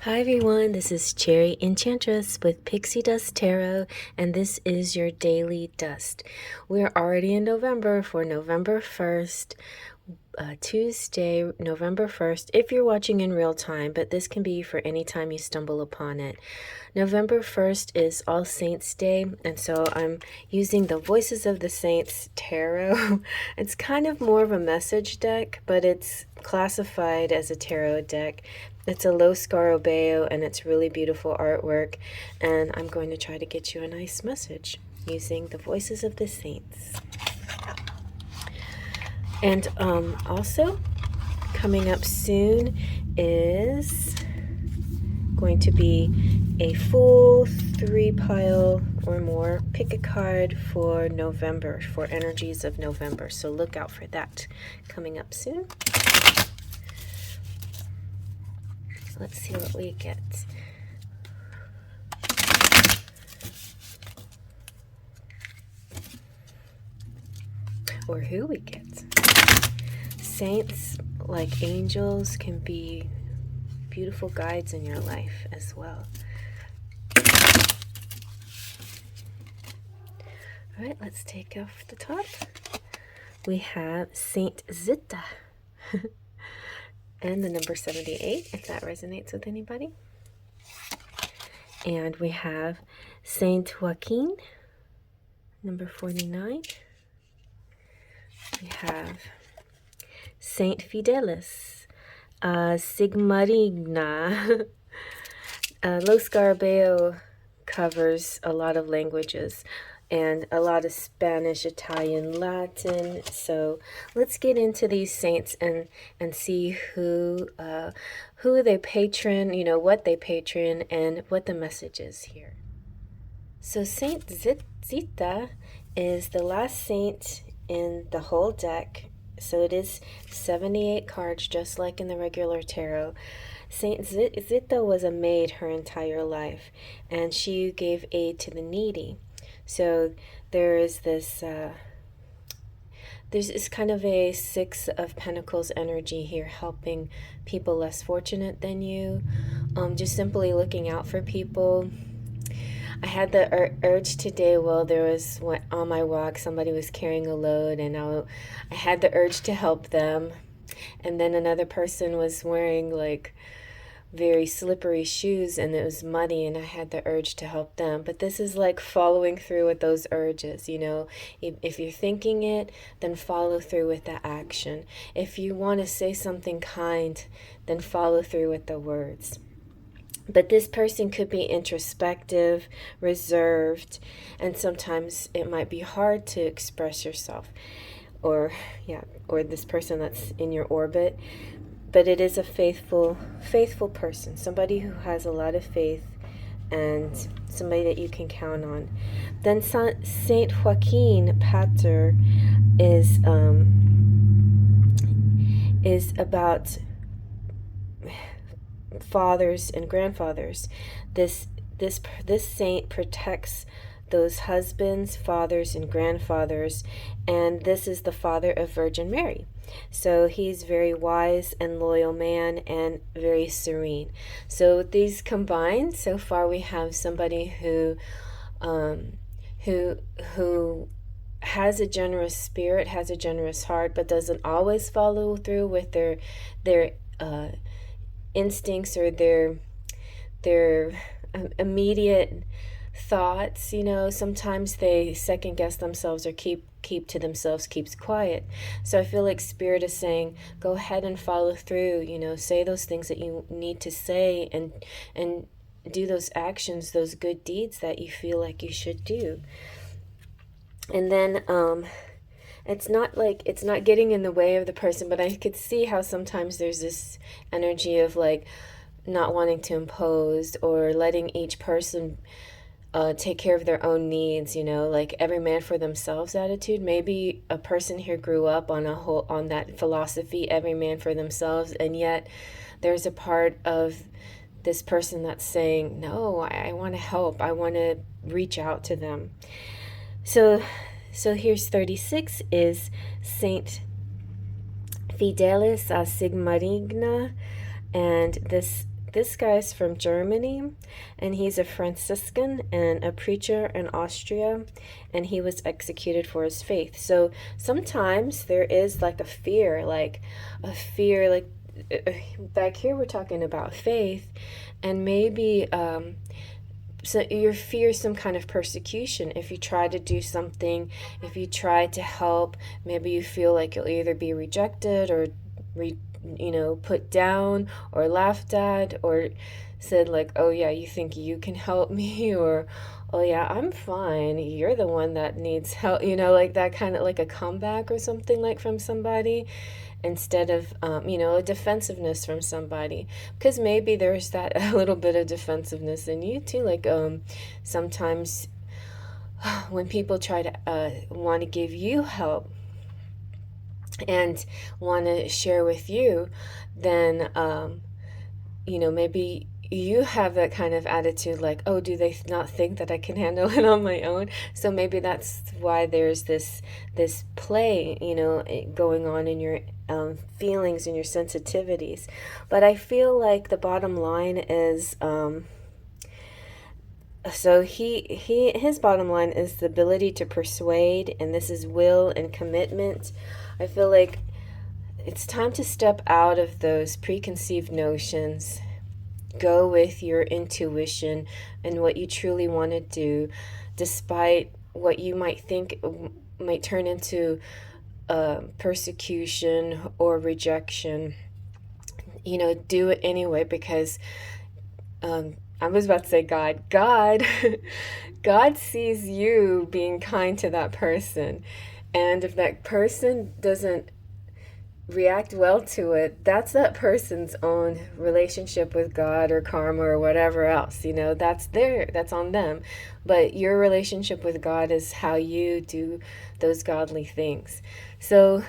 Hi everyone, this is Cherry Enchantress with Pixie Dust Tarot, and this is your daily dust. We're already in November for November 1st, Tuesday, November 1st, if you're watching in real time, but this can be for any time you stumble upon it. November 1st is All Saints Day, and so I'm using the Voices of the Saints Tarot. It's kind of more of a message deck, but it's classified as a tarot deck. It's a low scarabeo, and it's really beautiful artwork, and I'm going to try to get you a nice message using the Voices of the Saints. And also, coming up soon is going to be a full 3-pile or more. Pick a card for November, for energies of November. So look out for that coming up soon. Let's see what we get. Or who we get. Saints, like angels, can be beautiful guides in your life as well. All right, let's take off the top. We have Saint Zita and the number 78, if that resonates with anybody. And we have Saint Joaquin, number 49. We have Saint Fidelis, Sigmarigna. Los Scarabeo covers a lot of languages and a lot of Spanish, Italian, Latin. So let's get into these saints and see who they patron, what they patron, and what the message is here. So Saint Zita is the last saint in the whole deck. So it is 78 cards, just like in the regular tarot. Saint Zita was a maid her entire life, and she gave aid to the needy. So there is this, there's kind of a 6 of Pentacles energy here, helping people less fortunate than you, just simply looking out for people. I had the urge today while there was on my walk, somebody was carrying a load, and I had the urge to help them. And then another person was wearing like very slippery shoes, and it was muddy, and I had the urge to help them. But this is like following through with those urges, If you're thinking it, then follow through with the action. If you want to say something kind, then follow through with the words. But this person could be introspective, reserved, and sometimes it might be hard to express yourself, or this person that's in your orbit. But it is a faithful person, somebody who has a lot of faith, and somebody that you can count on. Then Saint Joaquin Pater is about fathers and grandfathers. This saint protects those husbands, fathers, and grandfathers, and this is the father of Virgin Mary. So he's very wise and loyal man and very serene. So these combined, so far we have somebody who has a generous spirit, has a generous heart, but doesn't always follow through with their instincts or their immediate thoughts. Sometimes they second guess themselves or keep to themselves, keeps quiet. So I feel like Spirit is saying, go ahead and follow through, say those things that you need to say, and do those actions, those good deeds that you feel like you should do. And then it's not getting in the way of the person, but I could see how sometimes there's this energy of like not wanting to impose, or letting each person take care of their own needs, like every man for themselves attitude. Maybe a person here grew up on that philosophy, every man for themselves, and yet there's a part of this person that's saying, no, I want to help, I want to reach out to them. So here's 36 is Saint Fidelis Sigmarigna, and this This guy's from Germany, and he's a Franciscan and a preacher in Austria, and he was executed for his faith. So sometimes there is like a fear, like back here we're talking about faith, and maybe so you fear some kind of persecution if you try to do something, if you try to help. Maybe you feel like you'll either be rejected or put down or laughed at or said like, oh yeah, you think you can help me, or oh yeah, I'm fine, you're the one that needs help, like that kind of like a comeback or something like from somebody, instead of a defensiveness from somebody, because maybe there's that a little bit of defensiveness in you too, like sometimes when people try to want to give you help and want to share with you, then maybe you have that kind of attitude like, oh, do they not think that I can handle it on my own? So maybe that's why there's this play, going on in your feelings and your sensitivities. But I feel like the bottom line is, so his bottom line is the ability to persuade, and this is will and commitment. I feel like it's time to step out of those preconceived notions. Go with your intuition and what you truly want to do, despite what you might think might turn into persecution or rejection. Do it anyway, because I was about to say God God sees you being kind to that person, and if that person doesn't react well to it, that's that person's own relationship with God or karma or whatever else, that's on them. But your relationship with God is how you do those godly things. So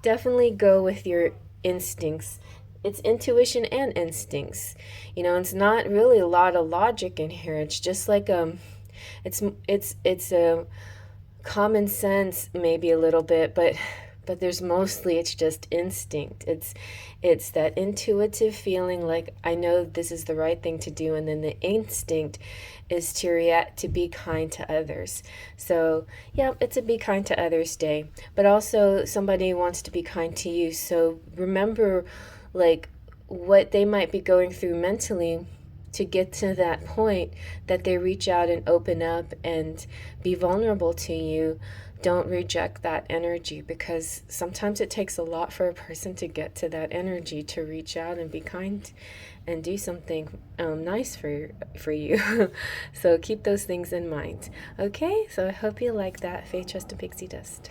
definitely go with your instincts. It's intuition and instincts. It's not really a lot of logic in here. It's just like it's a common sense, maybe a little bit, but there's mostly it's just instinct. It's that intuitive feeling like, I know this is the right thing to do, and then the instinct is to react, to be kind to others. So yeah, it's a be kind to others day, but also somebody wants to be kind to you. So remember like what they might be going through mentally to get to that point that they reach out and open up and be vulnerable to you. Don't reject that energy, because sometimes it takes a lot for a person to get to that energy, to reach out and be kind and do something nice for you. So keep those things in mind. Okay, so I hope you like that. Faith, Trust, and Pixie Dust.